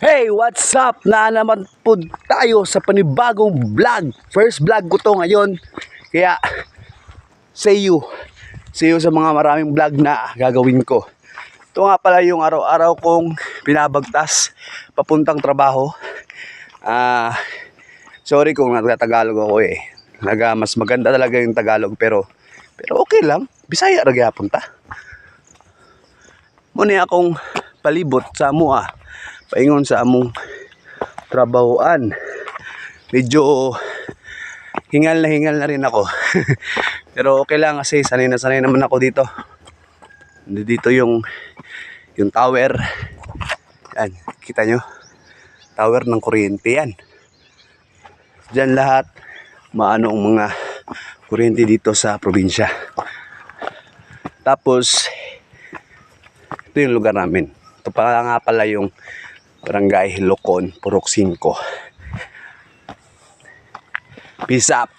Hey, what's up? Na naman po tayo sa panibagong vlog. First vlog ko to ngayon. Kaya, see you. See you sa mga maraming vlog na gagawin ko. Ito nga pala yung araw-araw kong pinabagtas papuntang trabaho. Sorry kung nagtatagalog ako eh. Mas maganda talaga yung Tagalog pero okay lang. Bisaya ra gyapon ta. Muna akong palibot sa mua. Paingon sa among trabahoan. Medyo hingal na rin ako. Pero okay lang kasi sanay naman ako dito. Dito yung tower. Yan, kita nyo? Tower ng kuryente yan. Diyan lahat maano ang mga kuryente dito sa probinsya. Tapos ito yung lugar namin. Ito pa nga pala yung Barangay Hilocon, Purok 5. Peace up!